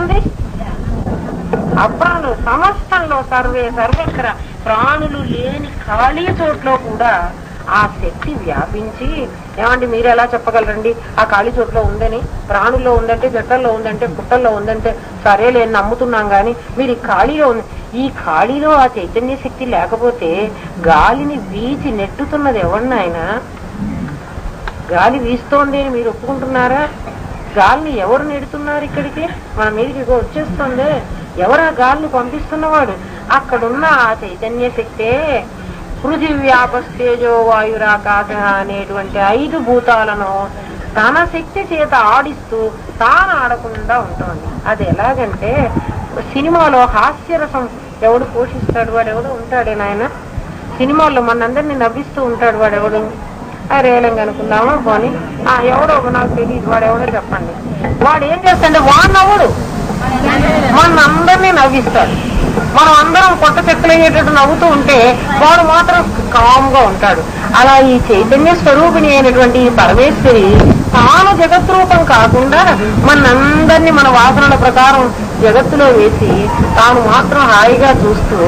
ఉంది? అప్రాణులు సమస్తంలో సర్వత్ర ప్రాణులు లేని ఖాళీ చోట్లో కూడా ఆ శక్తి వ్యాపించి, ఏమండి మీరు ఎలా చెప్పగలరండి ఆ ఖాళీ చోట్లో ఉందని? ప్రాణుల్లో ఉందంటే, చెట్టల్లో ఉందంటే, పుట్టల్లో ఉందంటే సరేలే నమ్ముతున్నాం గాని మీరు ఈ ఖాళీలో ఉంది. ఈ ఖాళీలో ఆ చైతన్య శక్తి లేకపోతే గాలిని వీచి నెట్టుతున్నది ఎవరినైనా? గాలి వీస్తోంది అని మీరు ఒప్పుకుంటున్నారా? గాలిని ఎవరు నెడుతున్నారు? ఇక్కడికి మన మీదకి వచ్చేస్తుంది. ఎవరు ఆ గాలిని పంపిస్తున్నవాడు? అక్కడున్న ఆ చైతన్య శక్తే పృథివ్యాపస్తేజో వాయురాకాశ అనేటువంటి 5 భూతాలను తన శక్తి చేత ఆడిస్తూ తాను ఆడకుండా ఉంటుంది. అది ఎలాగంటే, సినిమాలో హాస్యరసం ఎవడు పోషిస్తాడు? వాడెవడు ఉంటాడే నాయన? సినిమాల్లో మనందరినీ నవ్విస్తూ ఉంటాడు వాడెవడు? రేలంగా అనుకుందామా పోనీ, ఎవడో నాకు తెలియదు, వాడెవడో చెప్పండి. వాడు ఏం చేస్తాడంటే వాడు నవ్వుడు, మనందరినీ నవ్విస్తాడు. మనం అందరం కొత్త చెక్కలయ్యేటట్టు నవ్వుతూ ఉంటే వాడు మాత్రం కామ్గా ఉంటాడు. అలా ఈ చైతన్య స్వరూపిణి అయినటువంటి పరమేశ్వరి తాను జగద్రూపం కాకుండా మనందరినీ మన వాసనల ప్రకారం జగత్తులో వేసి తాను మాత్రం హాయిగా చూస్తూ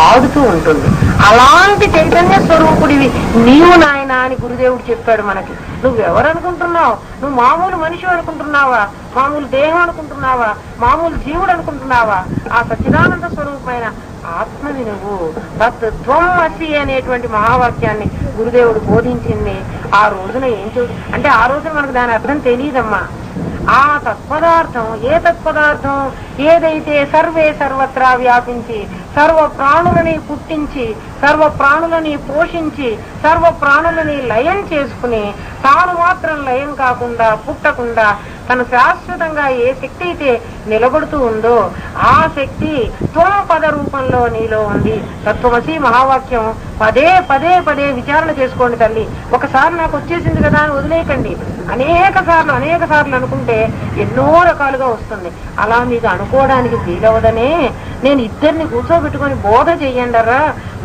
ఆడుతూ ఉంటుంది. అలాంటి చైతన్య స్వరూపుడివి నీవు నాయన అని గురుదేవుడు చెప్పాడు మనకి. నువ్వెవరు అనుకుంటున్నావు? నువ్వు మామూలు మనిషి అనుకుంటున్నావా? మామూలు దేహం అనుకుంటున్నావా? మామూలు జీవుడు అనుకుంటున్నావా? ఆ సచ్చిదానంద స్వరూపమైన ఆత్మని నువ్వు. తత్వం అసి అనేటువంటి మహావాక్యాన్ని గురుదేవుడు బోధించింది. ఆ రోజున ఏం అంటే ఆ రోజున మనకు దాని అర్థం తెలియదమ్మా. ఆ తత్పదార్థం ఏ తత్పదార్థం ఏదైతే సర్వే సర్వత్రా వ్యాపించి సర్వ ప్రాణులని పుట్టించి సర్వ ప్రాణులని పోషించి సర్వ ప్రాణులని లయం చేసుకుని తాను మాత్రం లయం కాకుండా పుట్టకుండా తను శాశ్వతంగా ఏ శక్తి అయితే నిలబడుతూ ఉందో ఆ శక్తి త్వం పద రూపంలో నీలో ఉంది. తత్వమసి మహావాక్యం పదే పదే పదే విచారణ చేసుకోండి తల్లి. ఒకసారి నాకు వచ్చేసింది కదా అని వదిలేయకండి. అనేక సార్లు అనుకుంటే ఎన్నో రకాలుగా వస్తుంది. అలా మీకు అనుకోవడానికి వీలవదనే నేను ఇద్దరిని కూర్చోబెట్టుకొని బోధ చెయ్యండరా,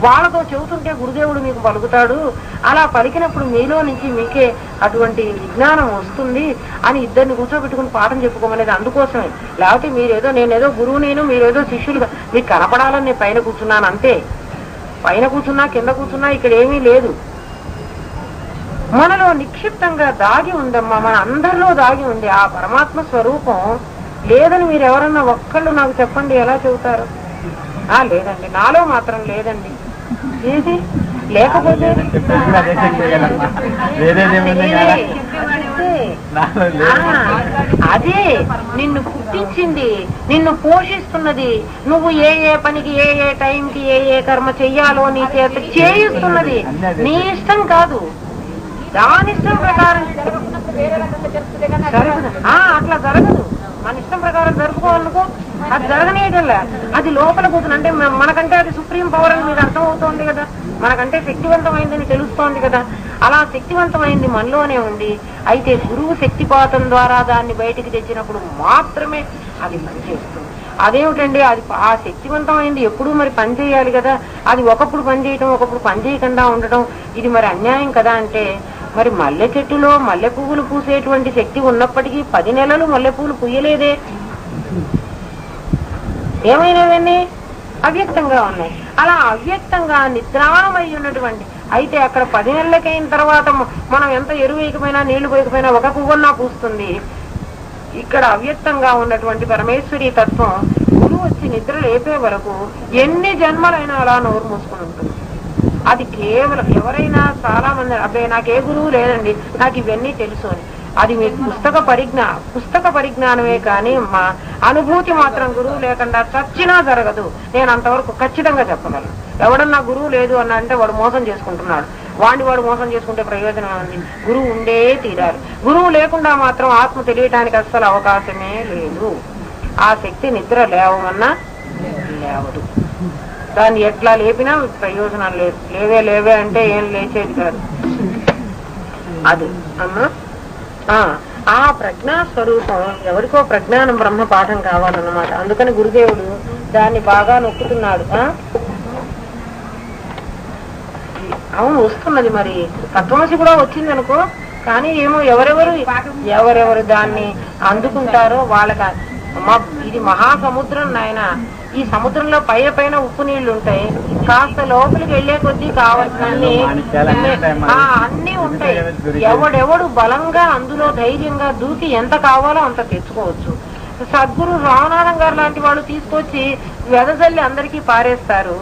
వాళ్ళతో చెబుతుంటే గురుదేవుడు మీకు పలుకుతాడు. అలా పలికినప్పుడు మీలో నుంచి మీకే అటువంటి విజ్ఞానం వస్తుంది అని ఇద్దరిని కూర్చోబెట్టుకుని పాఠం చెప్పుకోమనేది అందుకోసమే. లేకపోతే మీరేదో నేనేదో గురువు మీరేదో శిష్యులుగా మీకు కనపడాలని నేను పైన కూర్చున్నాను అంతే. పైన కూర్చున్నా కింద కూర్చున్నా ఇక్కడ ఏమీ లేదు. మనలో నిక్షిప్తంగా దాగి ఉందమ్మా, మన అందరిలో దాగి ఉంది ఆ పరమాత్మ స్వరూపం. లేదని మీరు ఎవరన్నా ఒక్కళ్ళు నాకు చెప్పండి, ఎలా చెబుతారు? లేదండి, నాలో మాత్రం లేదండి. ఏది లేకపోతే అదే నిన్ను పుట్టించింది, నిన్ను పోషిస్తున్నది, నువ్వు ఏ ఏ పనికి ఏ ఏ టైంకి ఏ ఏ కర్మ చెయ్యాలో నీ చేత చేయిస్తున్నది. నీ ఇష్టం కాదు, దాని ఇష్టం ప్రకారం జరగదు. అట్లా జరగదు. మన ఇష్టం ప్రకారం జరుపుకోవాలనుకో అది జరగనేయటంలే. అది లోపల కూతురు అంటే మనకంటే అది సుప్రీం పవర్ అని మీకు అర్థం అవుతోంది కదా, మనకంటే శక్తివంతమైందని తెలుస్తోంది కదా. అలా శక్తివంతమైంది మనలోనే ఉంది. అయితే గురువు శక్తిపాతం ద్వారా దాన్ని బయటికి తెచ్చినప్పుడు మాత్రమే అది పనిచేస్తుంది. అదేమిటండి, అది ఆ శక్తివంతమైంది ఎప్పుడూ మరి పని చేయాలి కదా. అది ఒకప్పుడు పని చేయటం ఒకప్పుడు పని చేయకుండా ఉండటం ఇది మరి అన్యాయం కదా. అంటే మరి మల్లె చెట్టులో మల్లె పువ్వులు పూసేటువంటి శక్తి ఉన్నప్పటికీ 10 నెలలు మల్లె పువ్వులు పూయలేదే, ఏమైనవన్నీ అవ్యక్తంగా ఉన్నాయి. అలా అవ్యక్తంగా నిద్రాణమై ఉన్నటువంటి అయితే అక్కడ 10 నెలలకైన తర్వాత మనం ఎంత ఎరువు వేయకపోయినా నీళ్లు పోయకపోయినా ఒక పువ్వున్నా పూస్తుంది. ఇక్కడ అవ్యక్తంగా ఉన్నటువంటి పరమేశ్వరి తత్వం గురువు వచ్చి నిద్ర లేపే వరకు ఎన్ని జన్మలైనా అలా నోరు మూసుకుని ఉంటుంది. అది కేవలం ఎవరైనా చాలా మంది అబ్బాయి నాకే గురువు లేదండి, నాకు ఇవన్నీ తెలుసు అని, అది మీకు పుస్తక పరిజ్ఞానమే కానీ మా అనుభూతి మాత్రం గురువు లేకుండా చచ్చినా జరగదు. నేను అంతవరకు ఖచ్చితంగా చెప్పగలను. ఎవడన్నా గురువు లేదు అన్న అంటే వాడు మోసం చేసుకుంటున్నాడు. వాడు మోసం చేసుకుంటే ప్రయోజనం ఉంది. గురువు ఉండే తీరాలి. గురువు లేకుండా మాత్రం ఆత్మ తెలియటానికి అస్సలు అవకాశమే లేదు. ఆ శక్తి నిద్ర లేవమన్నా లేవదు. దాన్ని ఎట్లా లేపినా ప్రయోజనం లేదు. లేవే అంటే ఏం లేచేది కాదు. అది అమ్మా ఆ ప్రజ్ఞా స్వరూపం ఎవరికో ప్రజ్ఞానం బ్రహ్మ పాఠం కావాలన్నమాట. అందుకని గురుదేవుడు దాన్ని బాగా నొక్కుతున్నాడు. అవును వస్తున్నది, మరి తత్వమసి కూడా వచ్చింది అనుకో. కానీ ఏమో ఎవరెవరు దాన్ని అందుకుంటారో వాళ్ళకి ఇది మహాసముద్రం నాయన, ఈ సముద్రంలో పైన ఉప్పు నీళ్లు ఉంటాయి, కాస్త లోపలికి వెళ్లే కొద్దీ కావాల్సిన అన్ని ఉంటాయి. ఎవడెవడు బలంగా అందులో ధైర్యంగా దూకి ఎంత కావాలో అంత తెచ్చుకోవచ్చు. సద్గురు రామనాథం గారు లాంటి వాళ్ళు తీసుకొచ్చి వెదజల్లి అందరికీ పారేస్తారు.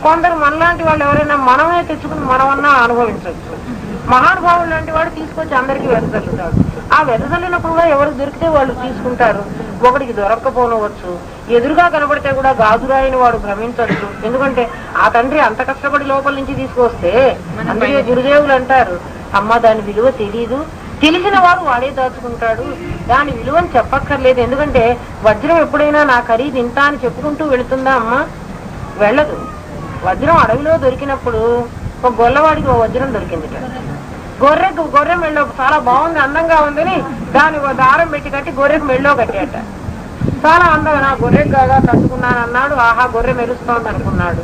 కొందరు మనలాంటి వాళ్ళు ఎవరైనా మనమే తెచ్చుకుని మనమన్నా అనుభవించవచ్చు. మహానుభావులు లాంటి వాడు తీసుకొచ్చి అందరికీ వెదజల్లుతాడు. ఆ వెదజల్లినప్పుడు కూడా ఎవరికి దొరికితే వాళ్ళు తీసుకుంటారు. ఒకడికి దొరక్కపోనవచ్చు, ఎదురుగా కనబడితే కూడా గాజురాయిని వాడు భ్రమించవచ్చు. ఎందుకంటే ఆ తండ్రి అంత కష్టపడి లోపల నుంచి తీసుకొస్తే, అందుకే గురుదేవులు అంటారు, అమ్మ దాని విలువ తెలీదు, తెలిసిన వాడు వాడే దాచుకుంటాడు, దాని విలువని చెప్పక్కర్లేదు. ఎందుకంటే వజ్రం ఎప్పుడైనా నా ఖరీదు ఇంత అని చెప్పుకుంటూ వెళుతుందా అమ్మ? వెళ్ళదు. వజ్రం అడవిలో దొరికినప్పుడు ఒక గొల్లవాడికి ఒక వజ్రం దొరికింది. గొర్రె మెళ్ళో చాలా బాగుంది, అందంగా ఉందని దాని దారం పెట్టి కట్టి గొర్రెకు మెళ్ళో కట్టాట. చాలా అందంగా నా గొర్రెకు కాగా కట్టుకున్నాను అన్నాడు. ఆహా గొర్రె మెరుస్తోంది అనుకున్నాడు.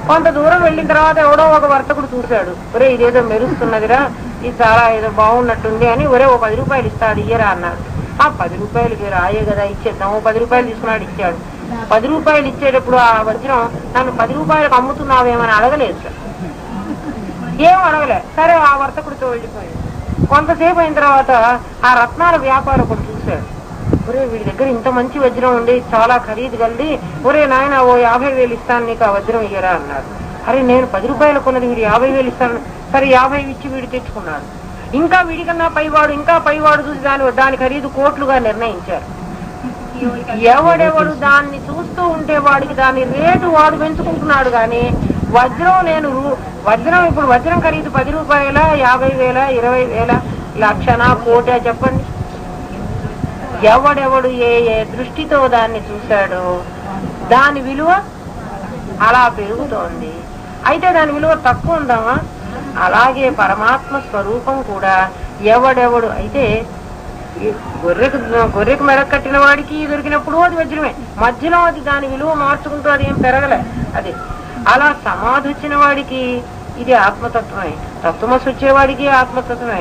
కొంత దూరం వెళ్ళిన తర్వాత ఎవడో ఒక వర్తకుడు చూశాడు, ఒరే ఇదేదో మెరుస్తున్నదిరా, ఇది చాలా ఏదో బాగున్నట్టుంది అని, ఒరే ఓ 10 రూపాయలు ఇస్తాడు, ఇయ్యరా అన్నాడు. ఆ 10 రూపాయలకి రాయే కదా ఇచ్చేద్దాము. 10 రూపాయలు తీసుకున్నాడు, ఇచ్చాడు. 10 రూపాయలు ఇచ్చేటప్పుడు ఆ వజ్రం నన్ను 10 రూపాయలకు అమ్ముతున్నావేమని అడగలేదు సార్, ఏం అడగలే. సరే ఆ వర్తకుడితో వెళ్ళిపోయాడు. కొంతసేపు అయిన తర్వాత ఆ రత్నాల వ్యాపారకుడు చూశాడు, ఒరే వీడి దగ్గర ఇంత మంచి వజ్రం ఉండి చాలా ఖరీదు కలిది, ఒరే నాయన ఓ 50,000 ఇస్తాను నీకు, ఆ వజ్రం ఇయ్యరా అన్నాడు. అరే నేను 10 రూపాయలు కొన్నది, వీడు 50,000 ఇస్తాను. సరే 50 ఇచ్చి వీడు తెచ్చుకున్నాడు. ఇంకా వీడికన్నా పైవాడు చూసి దాని ఖరీదు కోట్లుగా నిర్ణయించారు. ఎవడెవడు దాన్ని చూస్తూ ఉంటే వాడికి దాని రేటు వాడు పెంచుకుంటున్నాడు. కానీ ఇప్పుడు వజ్రం ఖరీదు 10 రూపాయల, 50,000, 20,000, లక్షనా, కోటా చెప్పండి. ఎవడెవడు ఏ దృష్టితో దాన్ని చూశాడో దాని విలువ అలా పెరుగుతోంది. అయితే దాని విలువ తక్కువ ఉందామా? అలాగే పరమాత్మ స్వరూపం కూడా ఎవడెవడు అయితే గొర్రెకు మెడ కట్టిన వాడికి దొరికినప్పుడు అది వజ్రమే, మధ్యలో అది దాని విలువ మార్చుకుంటూ అది ఏం పెరగలే. అది అలా సమాధి వచ్చిన వాడికి ఇది ఆత్మతత్వమే, తత్వమసి వచ్చేవాడికి ఆత్మతత్వమే.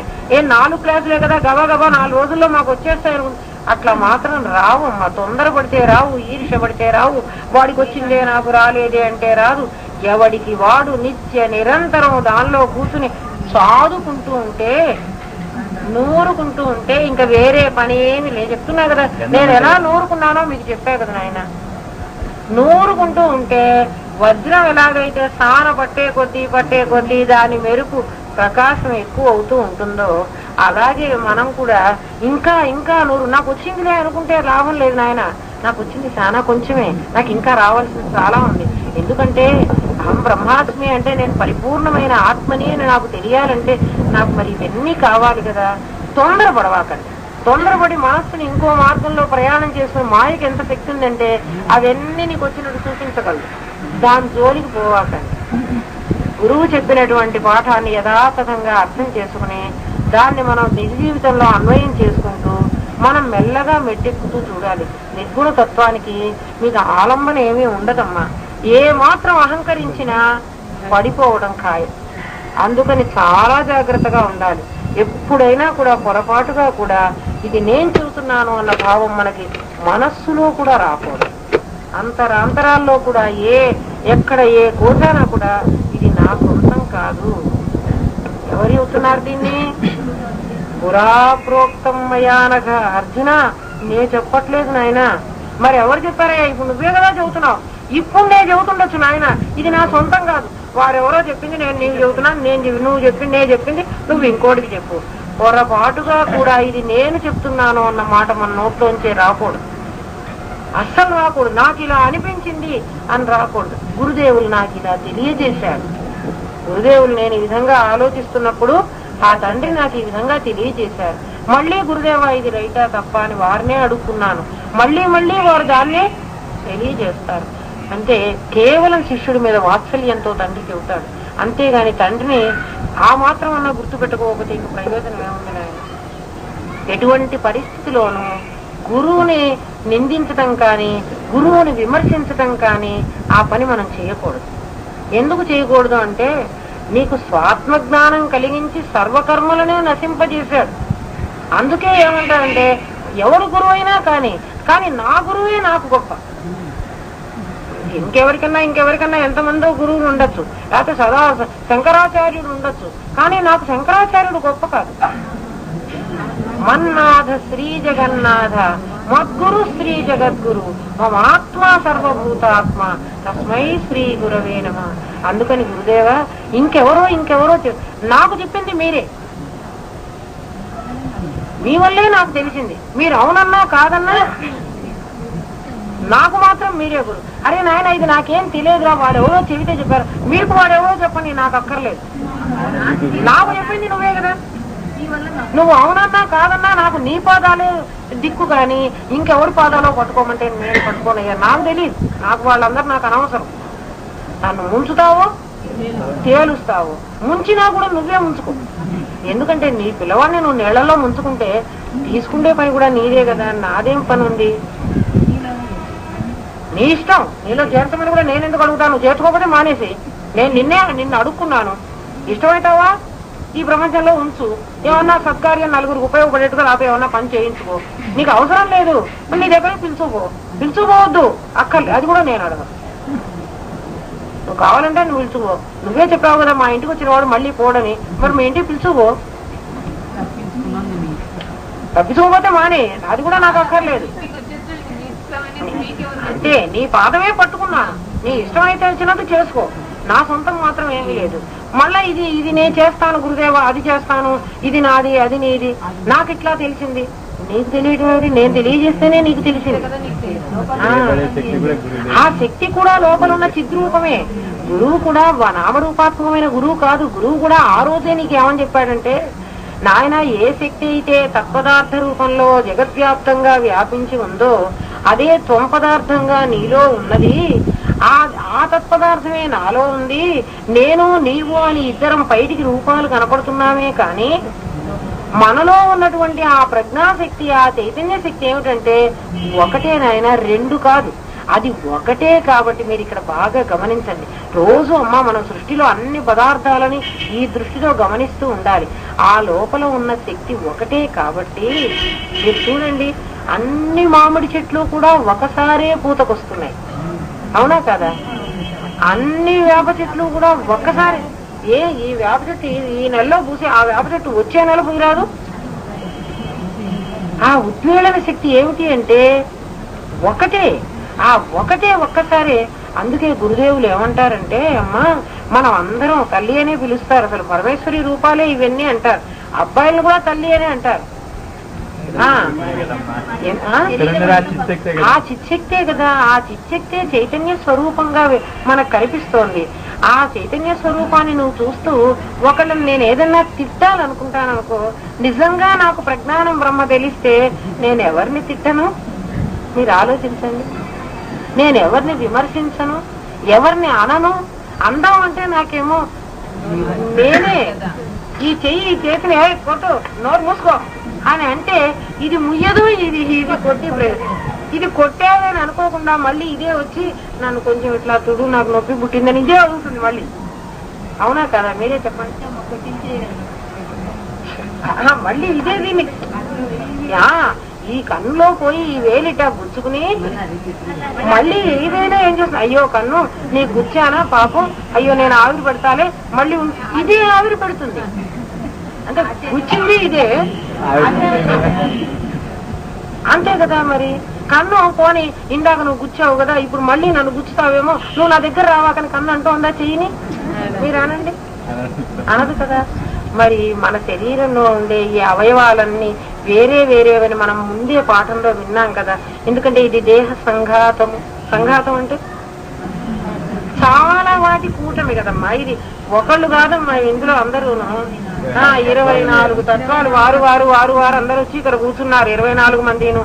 4 క్లాసులే కదా, గబా 4 రోజుల్లో మాకు వచ్చేస్తాయి. అట్లా మాత్రం రావు అమ్మా. తొందరపడితే రావు, ఈర్ష్య పడితే రావు, వాడికి వచ్చిందే నాకు రాలేదే అంటే రాదు. ఎవడికి వాడు నిత్య నిరంతరం దానిలో కూర్చుని సాదుకుంటూ ఉంటే, నూరుకుంటూ ఉంటే ఇంకా వేరే పని ఏమి లేదు. చెప్తున్నా కదా, నేను ఎలా నూరుకున్నానో మీకు చెప్పా కదా నాయన. నూరుకుంటూ ఉంటే వజ్రం ఎలాగైతే సాన పట్టే కొద్దీ దాని మెరుపు ప్రకాశం ఎక్కువ అవుతూ ఉంటుందో, అలాగే మనం కూడా ఇంకా నాకు వచ్చిందిలే అనుకుంటే లాభం లేదు నాయన. నాకు వచ్చింది చాలా కొంచెమే, నాకు ఇంకా రావాల్సింది చాలా ఉంది. ఎందుకంటే అహం బ్రహ్మాస్మి అంటే నేను పరిపూర్ణమైన ఆత్మని అని నాకు తెలియాలంటే నాకు మరి ఇవన్నీ కావాలి కదా. తొందరపడవాకండి. తొందరపడి మనస్సుని ఇంకో మార్గంలో ప్రయాణం చేసుకుని మాయకి ఎంత శక్తి ఉందంటే అవన్నీ నీకు వచ్చినట్టు చూపించగలదు. దాని జోలికి పోవాకండి. గురువు చెప్పినటువంటి పాఠాన్ని యథాతథంగా అర్థం చేసుకుని దాన్ని మనం నిజ జీవితంలో అన్వయం చేసుకుంటూ మనం మెల్లగా మెట్టెక్కుతూ చూడాలి. నిర్గుణ తత్వానికి మీకు ఆలంబన ఏమీ ఉండదమ్మా. ఏ మాత్రం అహంకరించినా పడిపోవడం ఖాయం. అందుకని చాలా జాగ్రత్తగా ఉండాలి. ఎప్పుడైనా కూడా పొరపాటుగా కూడా ఇది నేను చూస్తున్నాను అన్న భావం మనకి మనస్సులో కూడా రాకూడదు. అంతరాంతరాల్లో కూడా ఎక్కడ ఏ కోసానా కూడా ఇది నా సొంతం కాదు. ఎవరు చెబుతున్నారు దీన్ని? పురాప్రోక్తం మయానఘ. అర్జున నేను చెప్పట్లేదు నాయన, మరి ఎవరు చెప్పారయ్యా? ఇప్పుడు నువ్వే కదా చెబుతున్నావు. ఇప్పుడు నేను చెబుతుండొచ్చు నాయన, ఇది నా సొంతం కాదు, వారెవరో చెప్పింది నేను నీకు చెబుతున్నాను, నువ్వు చెప్పింది నేను చెప్పింది నువ్వు ఇంకోటికి చెప్పు. పొరపాటుగా కూడా ఇది నేను చెప్తున్నాను అన్న మాట మన నోట్లోంచే రాకూడదు. అస్సలు రాకూడదు. నాకు ఇలా అనిపించింది అని రాకూడదు. గురుదేవులు నాకు ఇలా తెలియజేశాడు. గురుదేవులు నేను ఈ విధంగా ఆలోచిస్తున్నప్పుడు ఆ తండ్రి నాకు ఈ విధంగా తెలియజేశారు. మళ్ళీ గురుదేవా ఇది రైటా తప్ప అని వారినే అడుగుతున్నాను. మళ్ళీ వారు దాన్నే తెలియజేస్తారు. అంటే కేవలం శిష్యుడి మీద వాత్సల్యంతో తండ్రి చెబుతాడు. అంతేగాని తండ్రిని ఆ మాత్రం అన్నా గుర్తుపెట్టుకోకపోతే ఇంక ప్రయోజనం ఏముంది నాయన? ఎటువంటి పరిస్థితిలోనూ గురువుని నిందించటం కానీ గురువుని విమర్శించటం కానీ ఆ పని మనం చేయకూడదు. ఎందుకు చేయకూడదు అంటే నీకు స్వాత్మజ్ఞానం కలిగించి సర్వకర్మలనే నశింపజేశాడు. అందుకే ఏమంటారంటే ఎవరు గురువు అయినా కానీ కానీ నా గురువే నాకు గొప్ప. ఇంకెవరికన్నా ఎంతమందో గురువులు ఉండొచ్చు, లేకపోతే సదా శంకరాచార్యుడు ఉండొచ్చు, కానీ నాకు శంకరాచార్యుడు గొప్ప కాదు. మన్నాథ శ్రీ జగన్నాథ మద్గురు శ్రీ జగద్గురు మమాత్మా సర్వభూతాత్మ తస్మై శ్రీ గురవే నమః. అందుకని గురుదేవా ఇంకెవరో నాకు చెప్పింది మీరే, మీ వల్లే నాకు తెలిసింది. మీరు అవునన్నా కాదన్నా నాకు మాత్రం మీరే గురు. అరే నాయన ఇది నాకేం తెలియదురా, వాడెవరో చెబితే చెప్పారు, మీకు వాడెవరో చెప్పండి, నాకు అక్కర్లేదు. నాకు చెప్పింది నువ్వే కదా. నువ్వు అవునన్నా కాదన్నా నాకు నీ పాదాలే దిక్కు, కానీ ఇంకెవరి పాదాలో పట్టుకోమంటే నేను పట్టుకోనయ్యా. నాకు తెలియదు, నాకు వాళ్ళందరూ నాకు అనవసరం. నన్ను ముంచుతావో తేలుస్తావో, ముంచినా కూడా నువ్వే ముంచుకో. ఎందుకంటే నీ పిల్లవాడిని నువ్వు నీళ్లలో ముంచుకుంటే తీసుకుంటే పని కూడా నీదే కదా, నాదేం పని ఉంది? నీ ఇష్టం, నీలో చేర్చమని కూడా నేను ఎందుకు అడుగుతాను? చేర్చుకోకపోతే మానేసి, నేను నిన్ను అడుక్కున్నాను. ఇష్టమవుతావా ఈ ప్రపంచంలో ఉంచు, ఏమన్నా సత్కార్యం నలుగురికి ఉపయోగపడేట్టుగా లేకపోతే ఏమన్నా పని చేయించుకో. నీకు అవసరం లేదు నీ దగ్గర పిలుచుకోవద్దు, అక్కర్లేదు, అది కూడా నేను అడగను. నువ్వు కావాలంటే నువ్వు పిలుచుకో. నువ్వే చెప్పావు కదా మా ఇంటికి వచ్చిన వాడు మళ్ళీ పోడని, మరి మీ ఇంటికి పిలుచుకో. తప్పించుకోకపోతే మానే, అది కూడా నాకు అక్కర్లేదు. అంటే నీ పాదమే పట్టుకున్నాను, నీ ఇష్టం అయితే వచ్చినట్టు చేసుకో, నా సొంతం మాత్రం ఏమీ లేదు. మళ్ళా ఇది నేను చేస్తాను గురుదేవా, అది చేస్తాను, ఇది నాది అది నీది, నాకు ఇట్లా తెలిసింది. నీకు తెలియదు, నేను తెలియజేస్తేనే నీకు తెలిసింది. ఆ శక్తి కూడా లోపల ఉన్న చిద్రూపమే. గురువు కూడా నామరూపాత్మకమైన గురువు కాదు. గురువు కూడా ఆ రోజే నీకు ఏమని చెప్పాడంటే, నాయన ఏ శక్తి అయితే తత్పదార్థ రూపంలో జగద్వ్యాప్తంగా వ్యాపించి ఉందో అదే త్వంపదార్థంగా నీలో ఉన్నది. ఆ తత్పదార్థమే నాలో ఉంది. నేను నీవు అని ఇద్దరం బయటికి రూపాలు కనపడుతున్నామే, కానీ మనలో ఉన్నటువంటి ఆ ప్రజ్ఞాశక్తి, ఆ చైతన్య శక్తి ఏమిటంటే ఒకటే నాయన, రెండు కాదు, అది ఒకటే. కాబట్టి మీరు ఇక్కడ బాగా గమనించండి. రోజు అమ్మ మనం సృష్టిలో అన్ని పదార్థాలని ఈ దృష్టిలో గమనిస్తూ ఉండాలి. ఆ లోపల ఉన్న శక్తి ఒకటే. కాబట్టి మీరు చూడండి, అన్ని మామిడి చెట్లు కూడా ఒకసారే పూతకొస్తున్నాయి, అవునా కదా? అన్ని వేప చెట్లు కూడా ఒక్కసారి, ఈ వేప చెట్టు ఈ నెలలో పూసి ఆ వేప చెట్టు వచ్చే నెల పూయరాదు. ఆ ఉద్వేళన శక్తి ఏమిటి అంటే ఒకటే, ఆ ఒకటే ఒక్కసారే. అందుకే గురుదేవులు ఏమంటారంటే, అమ్మా మనం అందరం తల్లి అనే పిలుస్తారు. అసలు పరమేశ్వరి రూపాలే ఇవన్నీ అంటారు. అబ్బాయిలను కూడా తల్లి అనే అంటారు. ఆ చిత్శక్తే కదా, ఆ చిత్శక్తే చైతన్య స్వరూపంగా మనకు కనిపిస్తోంది. ఆ చైతన్య స్వరూపాన్ని నువ్వు చూస్తూ ఒకళ్ళని నేను ఏదన్నా తిట్టాలనుకుంటాననుకో, నిజంగా నాకు ప్రజ్ఞానం బ్రహ్మ తెలిస్తే నేను ఎవరిని తిట్టను? మీరు ఆలోచించండి. నేను ఎవరిని విమర్శించను, ఎవరిని అనను. అందం అంటే నాకేమో నేనే ఈ చేతిని కొట్టు, నోరు మూసుకో అని అంటే ఇది ముయ్యదు, ఇది కొట్టి ఇది కొట్టేదని అనుకోకుండా మళ్ళీ ఇదే వచ్చి నన్ను కొంచెం ఇట్లా తుడు, నాకు నొప్పి పుట్టిందని ఇదే అవుతుంది మళ్ళీ. అవునా కదా? మీరే చెప్పండి. మళ్ళీ ఇదే దీన్ని ఈ కన్నులో పోయి ఈ వేలిట గుచ్చుకుని మళ్ళీ ఏదైనా ఏం చేస్తున్నా, అయ్యో కన్ను నీ గుచ్చానా పాపం, అయ్యో నేను ఆవిరి పెడతాలే, మళ్ళీ ఇదే ఆవిరి పెడుతుంది. అంటే గుచ్చింది ఇదే, అంతే కదా? మరి కన్ను పోని ఇందాక నువ్వు గుచ్చావు కదా, ఇప్పుడు మళ్ళీ నన్ను గుచ్చుతావేమో, నువ్వు నా దగ్గర రావాకని కన్ను అంటూ ఉందా చెయ్యిని? మీరు అనండి, అనదు కదా? మరి మన శరీరంలో ఉండే ఈ అవయవాలన్నీ వేరే వేరేవని మనం ముందే పాఠంలో విన్నాం కదా. ఎందుకంటే ఇది దేహ సంఘాతము. సంఘాతం అంటే చాలా వాటి కూటమి కదమ్మా. ఇది ఒకళ్ళు కాదమ్మా, ఇందులో అందరూను 24 తత్వాలు వారు వారు వారు వారు అందరూ వచ్చి ఇక్కడ కూర్చున్నారు. 24 మందిను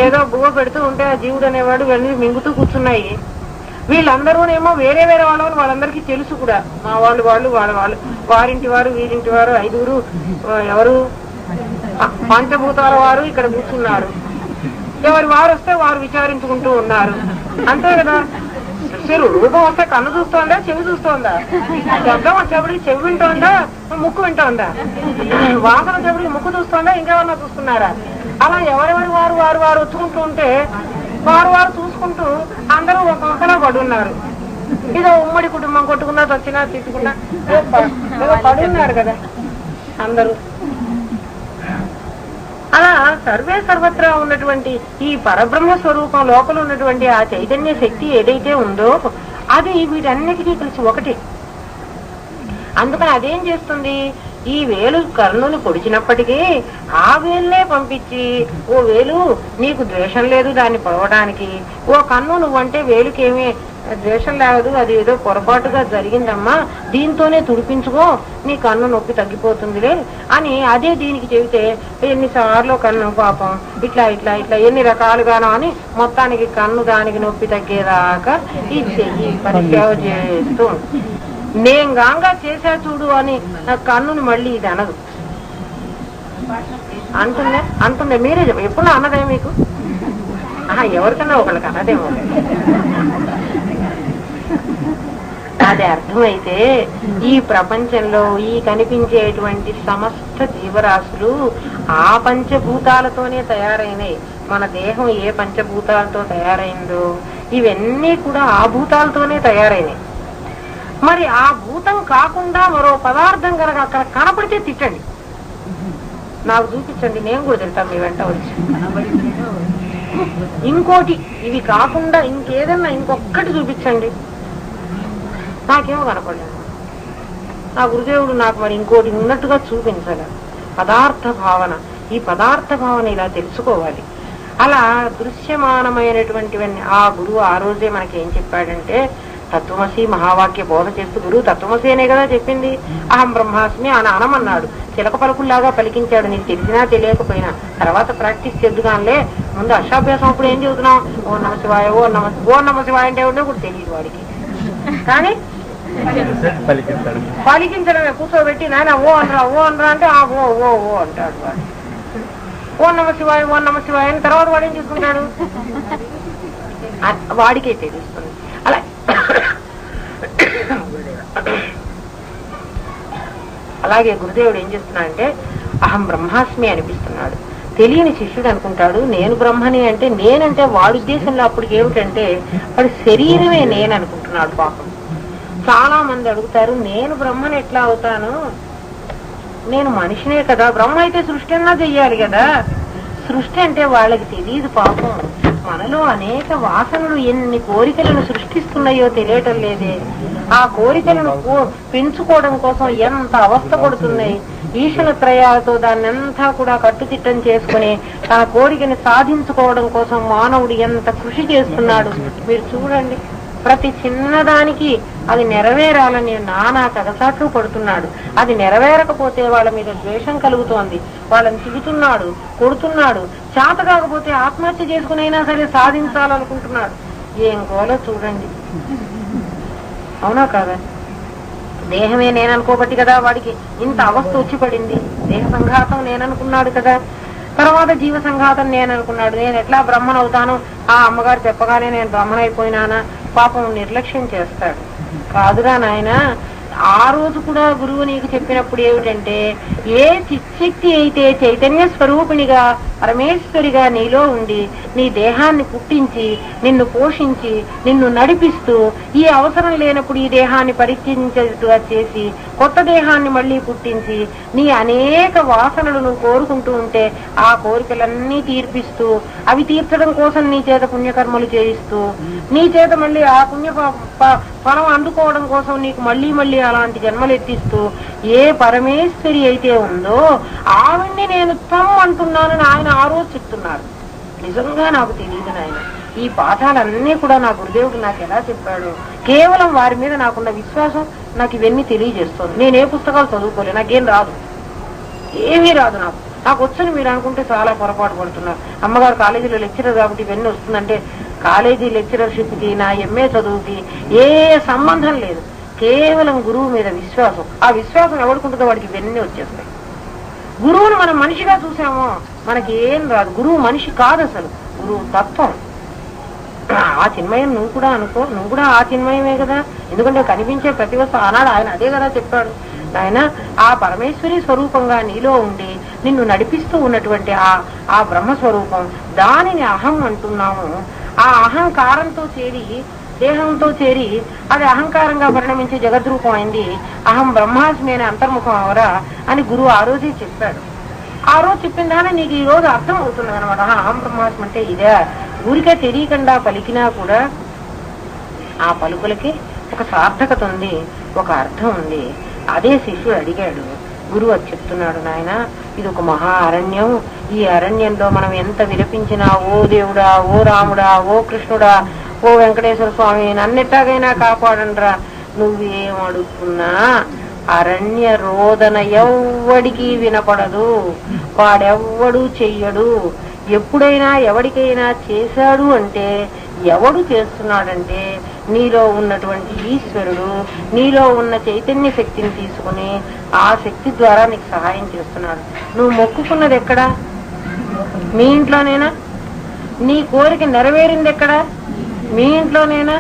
ఏదో బువ్వ పెడుతూ ఉంటే ఆ జీవుడు అనేవాడు వెళ్ళి మింగుతూ కూర్చున్నాయి. వీళ్ళందరూనేమో వేరే వేరే వాళ్ళని వాళ్ళందరికీ తెలుసు కూడా. మా వాళ్ళు వాళ్ళ వారింటి వారు వీరింటి వారు 5 ఎవరు పంచభూతాల వారు ఇక్కడ కూర్చున్నారు. ఎవరి వారు వస్తే వారు విచారించుకుంటూ ఉన్నారు, అంతే కదా? అసలు రూపం వస్తే కన్ను చూస్తోందా, చెవి చూస్తోందా? శబ్దం వచ్చేప్పటికి చెవి వింటోందా, ముక్కు వింటోందా? వాసన వచ్చేప్పటికి ముక్కు చూస్తోందా, ఇంకెవరన్నా చూస్తున్నారా? అలా ఎవరెవరి వారు వారు వారు వచ్చుకుంటూ ఉంటే వారు వారు చూసుకుంటూ అందరూ ఒక మొక్కలో పడున్నారు. ఇదో ఉమ్మడి కుటుంబం కొట్టుకున్నా, వచ్చినా, తిట్టుకున్నా పడున్నారు కదా అందరూ. అలా సర్వే సర్వత్రా ఉన్నటువంటి ఈ పరబ్రహ్మ స్వరూపం లోపల ఉన్నటువంటి ఆ చైతన్య శక్తి ఏదైతే ఉందో అది వీటన్నిటికీ కలిసి ఒకటి. అందుకని అదేం చేస్తుంది, ఈ వేలు కర్ణుని పొడిచినప్పటికీ ఆ వేలునే పంపించి, ఓ వేలు నీకు ద్వేషం లేదు దాన్ని పొడవడానికి, ఓ కన్ను నువ్వంటే వేలుకేమీ ద్వేషం లేదు, అది ఏదో పొరపాటుగా జరిగిందమ్మా, దీంతోనే తుడిపించుకో, నీ కన్ను నొప్పి తగ్గిపోతుందిలే అని అదే దీనికి చెబితే ఎన్నిసార్లు కన్ను పాపం ఇట్లా ఇట్లా ఇట్లా ఎన్ని రకాలుగానో అని మొత్తానికి కన్ను దానికి నొప్పి తగ్గేదాకా ఈ పరిసేవ చేస్తూ నేను గాంగా చేసా చూడు అని నా కన్నుని మళ్ళీ ఇది అనదు అంటుందే మీరే ఎప్పుడు అన్నదే మీకు? ఎవరికన్నా ఒకళ్ళకి అన్నదేమో. అది అర్థమైతే ఈ ప్రపంచంలో ఈ కనిపించేటువంటి సమస్త జీవరాశులు ఆ పంచభూతాలతోనే తయారైనాయి. మన దేహం ఏ పంచభూతాలతో తయారైందో ఇవన్నీ కూడా ఆ భూతాలతోనే తయారైనాయి. మరి ఆ భూతం కాకుండా మరో పదార్థం కనుక అక్కడ కనపడితే తిట్టండి, నాకు చూపించండి, నేను కూడా తింటాను మీ వెంట వచ్చి. ఇంకోటి ఇవి కాకుండా ఇంకేదన్నా ఇంకొక్కటి చూపించండి, నాకేమో కనపడలేదు. నా గురుదేవుడు నాకు మరి ఇంకోటి ఉన్నట్టుగా చూపించాలి. పదార్థ భావన, ఈ పదార్థ భావన ఇలా తెలుసుకోవాలి. అలా దృశ్యమానమైనటువంటివన్నీ ఆ గురువు ఆ రోజే మనకి ఏం చెప్పాడంటే, తత్వమసి మహావాక్య బోధ చేస్తూ గురువు తత్వమసి అనే కదా చెప్పింది. అహం బ్రహ్మాస్మి అని అనమన్నాడు. చిలక పలుకుల్లాగా పలికించాడు, నీకు తెలిసినా తెలియకపోయినా. తర్వాత ప్రాక్టీస్ చేద్దుగానే, ముందు అష్టాభ్యాసం అప్పుడు ఏం చెబుతున్నాం, ఓ నమ శివాయ, ఓ నమ శివాయ అంటే కూడా తెలియదు వాడికి. కానీ పలికించడమే, కూర్చోబెట్టి నాయన ఓ అనరా అంటే ఆ ఓ ఓ ఓ అంటాడు వాడు. ఓ నమ శివాయ అని తర్వాత వాడు ఏం చేసుకుంటాడు, వాడికే తెలుస్తుంది. అలా అలాగే గురుదేవుడు ఏం చేస్తున్నాడంటే అహం బ్రహ్మాస్మి అనిపిస్తున్నాడు. తెలియని శిష్యుడు అనుకుంటాడు నేను బ్రహ్మని అంటే, నేనంటే వాడి ఉద్దేశంలో అప్పటికి ఏమిటంటే వాడి శరీరమే నేను అనుకుంటున్నాడు. పాపం చాలా మంది అడుగుతారు, నేను బ్రహ్మని ఎట్లా అవుతాను, నేను మనిషినే కదా, బ్రహ్మ అయితే సృష్టి అన్నా చెయ్యాలి కదా. సృష్టి అంటే వాళ్ళకి తెలియదు పాపం. మనలో అనేక వాసనలు ఎన్ని కోరికలను సృష్టిస్తున్నాయో తెలియటం లేదే. ఆ కోరికలను పెంచుకోవడం కోసం ఎంత అవస్థ పడుతున్నాయి. ఈశ్వర త్రయాలతో దాన్ని అంతా కూడా కట్టుదిట్టం చేసుకుని తన కోరికని సాధించుకోవడం కోసం మానవుడు ఎంత కృషి చేస్తున్నాడు మీరు చూడండి. ప్రతి చిన్నదానికి అది నెరవేరాలని నానా కగసాట్లు పడుతున్నాడు. అది నెరవేరకపోతే వాళ్ళ మీద ద్వేషం కలుగుతోంది, వాళ్ళని తిరుగుతున్నాడు, కొడుతున్నాడు. చేత కాకపోతే ఆత్మహత్య చేసుకునైనా సరే సాధించాలనుకుంటున్నాడు. ఏం గోలో చూడండి, అవునా కాదా? దేహమే నేననుకోబట్టి కదా వాడికి ఇంత అవస్థ వచ్చి పడింది. దేహ సంఘాతం నేననుకున్నాడు కదా, తర్వాత జీవ సంఘాతం నేననుకున్నాడు. నేను ఎట్లా బ్రహ్మన్ అవుతాను, ఆ అమ్మగారు చెప్పగానే నేను బ్రహ్మన్ అయిపోయినానా, పాపం నిర్లక్ష్యం చేస్తాడు. కాదురా నాయన, ఆ రోజు కూడా గురువు నీకు చెప్పినప్పుడు ఏమిటంటే, ఏ చిచ్చక్తి అయితే చైతన్య స్వరూపిణిగా పరమేశ్వరిగా నీలో ఉండి నీ దేహాన్ని పుట్టించి నిన్ను పోషించి నిన్ను నడిపిస్తూ ఈ అవసరం లేనప్పుడు ఈ దేహాన్ని పరిత్యజించేట్టుగా చేసి కొత్త దేహాన్ని మళ్లీ పుట్టించి నీ అనేక వాసనలు నువ్వు కోరుకుంటూ ఉంటే ఆ కోరికలన్నీ తీర్పిస్తూ అవి తీర్చడం కోసం నీ చేత పుణ్యకర్మలు చేయిస్తూ నీ చేత మళ్ళీ ఆ పుణ్య ఫలం అందుకోవడం కోసం నీకు మళ్లీ మళ్లీ అలాంటి జన్మలు ఎత్తిస్తూ ఏ పరమేశ్వరి అయితే ఉందో ఆవిడ్ని నేను తమ్ అంటున్నానని ఆయన ఆ రోజు చెప్తున్నారు. నిజంగా నాకు తెలియదు నాయన, ఈ పాఠాలన్నీ కూడా నా గురుదేవుడు నాకు ఎలా చెప్పాడు, కేవలం వారి మీద నాకున్న విశ్వాసం నాకు ఇవన్నీ తెలియజేస్తుంది. నేనే పుస్తకాలు చదువుకోలేదు, నాకేం రాదు, ఏమీ రాదు. నాకు వచ్చని మీరు అనుకుంటే చాలా పొరపాటు పడుతున్నారు. అమ్మగారు కాలేజీలో లెక్చరర్ కాబట్టి ఇవన్నీ వస్తుందంటే, కాలేజీ లెక్చరర్షిప్ కి నా ఎంఏ చదువుకి ఏ సంబంధం లేదు. కేవలం గురువు మీద విశ్వాసం. ఆ విశ్వాసం ఎవడుకుంటుందో వాడికి ఇవన్నీ వచ్చేస్తాయి. గురువును మనం మనిషిగా చూసామో మనకి ఏం రాదు. గురువు మనిషి కాదు, అసలు గురువు తత్వం. ఆ చిన్మయం నువ్వు కూడా అనుకో, నువ్వు కూడా ఆ చిన్మయమే కదా. ఎందుకంటే కనిపించే ప్రతి వస్తువు ఆనాడు ఆయన అదే కదా చెప్పాడు. ఆయన ఆ పరమేశ్వరి స్వరూపంగా నీలో ఉండి నిన్ను నడిపిస్తూ ఉన్నటువంటి ఆ బ్రహ్మస్వరూపం, దానిని అహం అంటున్నాము. ఆ అహంకారంతో చేరి, దేహంతో చేరి అది అహంకారంగా పరిణమించి జగద్రూపం అయింది. అహం బ్రహ్మాస్మి అనే అంతర్ముఖం అవరా అని గురువు ఆ రోజే చెప్పాడు. ఆ రోజు చెప్పిన దాన్ని నీకు ఈ రోజు అర్థం అవుతుంది అనమాట. అహం బ్రహ్మాస్మి అంటే ఇదే. ఊరికే తెలియకుండా పలికినా కూడా ఆ పలుకులకి ఒక సార్థకత ఉంది, ఒక అర్థం ఉంది. అదే శిష్యుడు అడిగాడు. గురువు అది చెప్తున్నాడు, నాయన ఇది ఒక మహా అరణ్యం. ఈ అరణ్యంలో మనం ఎంత విలపించినా, ఓ దేవుడా, ఓ రాముడా, ఓ కృష్ణుడా, ఓ వెంకటేశ్వర స్వామి నన్నెట్టాగైనా కాపాడండ్రా, నువ్వేం అడుగుతున్నా అరణ్య రోదన ఎవ్వడికి వినపడదు, వాడెవ్వడు చెయ్యడు. ఎప్పుడైనా ఎవడికైనా చేశాడు అంటే, ఎవడు చేస్తున్నాడంటే నీలో ఉన్నటువంటి ఈశ్వరుడు నీలో ఉన్న చైతన్య శక్తిని తీసుకుని ఆ శక్తి ద్వారా నీకు సహాయం చేస్తున్నాడు. నువ్వు మొక్కుకున్నది ఎక్కడా? మీ ఇంట్లోనేనా? నీ కోరిక నెరవేరింది ఎక్కడా? మీ ఇంట్లోనేనా?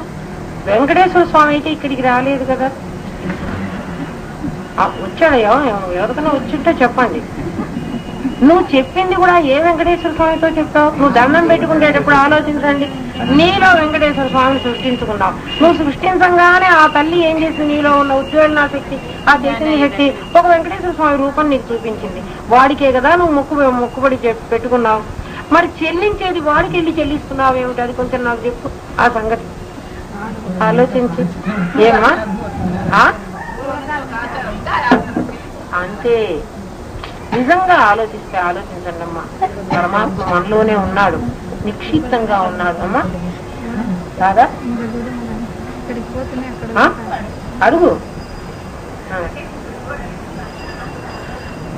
వెంకటేశ్వర స్వామి అయితే ఇక్కడికి రాలేదు కదా. వచ్చాడు, ఎవరికైనా వచ్చింటే చెప్పండి. నువ్వు చెప్పింది కూడా ఏ వెంకటేశ్వర స్వామితో చెప్పావు? నువ్వు దండం పెట్టుకునేటప్పుడు ఆలోచించండి. నీలో వెంకటేశ్వర స్వామిని సృష్టించుకున్నావు. నువ్వు సృష్టించగానే ఆ తల్లి ఏం చేసింది? నీలో ఉన్న ఉజ్వలన శక్తి, ఆ చైతన్య శక్తి ఒక వెంకటేశ్వర స్వామి రూపం నీకు చూపించింది. వాడికే కదా నువ్వు మొక్కుబడి పెట్టుకున్నావు. మరి చెల్లించేది వాడికి వెళ్ళి చెల్లిస్తున్నావు ఏమిటి? అది కొంచెం నాకు చెప్పు ఆ సంగతి. ఆలోచించు. ఏమా అంతే. నిజంగా ఆలోచిస్తే ఆలోచించండి అమ్మా. పరమాత్మ మనలోనే ఉన్నాడు, నిక్షిప్తంగా ఉన్నాడు అమ్మా. కాదా? అడుగు.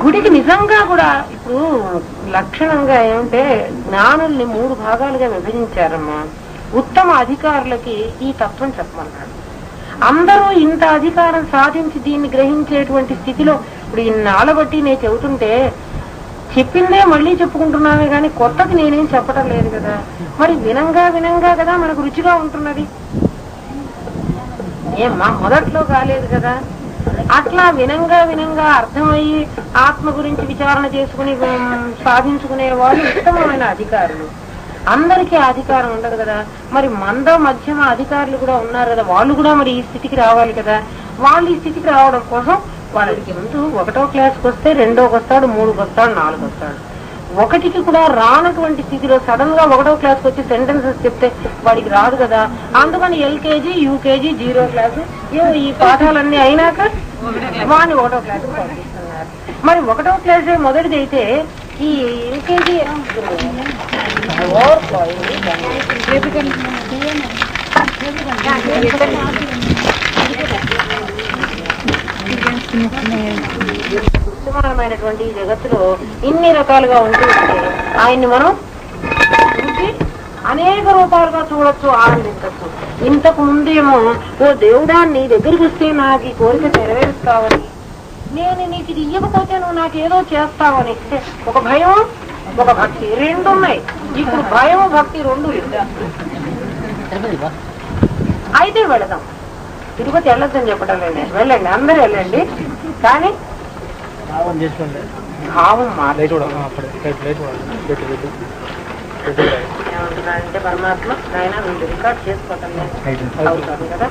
గుడికి నిజంగా కూడా ఇప్పుడు లక్షణంగా ఏమంటే జ్ఞానుల్ని 3 భాగాలుగా విభజించారమ్మా. ఉత్తమ అధికారులకి ఈ తత్వం చెప్పమన్నాడు. అందరూ ఇంత అధికారం సాధించి దీన్ని గ్రహించేటువంటి స్థితిలో ఇప్పుడు ఇన్నాళ్ళ బట్టి నేను చెబుతుంటే చెప్పిందే మళ్ళీ చెప్పుకుంటున్నామే కానీ కొత్తది నేనేం చెప్పడం లేదు కదా. మరి వినంగా కదా మనకు రుచిగా ఉంటున్నది. ఏమ్మా మొదట్లో కాలేదు కదా. అట్లా వినంగా అర్థమయ్యి ఆత్మ గురించి విచారణ చేసుకుని సాధించుకునే వాళ్ళు ఉత్తమమైన అధికారులు. అందరికీ అధికారం ఉండదు కదా. మరి మంద మధ్యమ అధికారులు కూడా ఉన్నారు కదా, వాళ్ళు కూడా మరి ఈ స్థితికి రావాలి కదా. వాళ్ళు ఈ స్థితికి రావడం కోసం వాళ్ళకి ముందు 1వ క్లాస్కి వస్తే 2వకి వస్తాడు, 3కి వస్తాడు, 4కి వస్తాడు. 1కి కూడా రానటువంటి స్థితిలో సడన్ గా 1వ క్లాస్కి వచ్చి సెంటెన్సెస్ చెప్తే వాడికి రాదు కదా. అందుకని ఎల్కేజీ, యూకేజీ, 0 క్లాసు ఈ పాఠాలన్నీ అయినాక వాడిని 1వ క్లాస్కి పంపిస్తున్నారు. మరి 1వ క్లాసే మొదటిది అయితే ఈ యూకేజీ ఉత్తమమైనటువంటి జగత్తులో ఇన్ని రకాలుగా ఉంటూ ఉంటే ఆయన్ని మనం చూసి అనేక రూపాలుగా చూడొచ్చు, ఆనందించచ్చు. ఇంతకు ముందేమో ఓ దేవుడా నీ దగ్గరికి వస్తే నాకు ఈ కోరిక నెరవేరుస్తావని, నేను నీకు ఇది ఇవ్వకపోతే నువ్వు నాకేదో చేస్తావని ఒక భయం, ఒక భక్తి 2 ఉన్నాయి. ఇప్పుడు భయం భక్తి 2 అయితే వెళదాం. తిరుపతి వెళ్ళొద్దని చెప్పడం లేదు, వెళ్ళండి, అందరూ వెళ్ళండి. కానీ భావం ఏమంటున్నాడంటే పరమాత్మ ఆయన వీళ్ళు రికార్డ్ చేసుకోవటం లేదు అవుతారు కదా.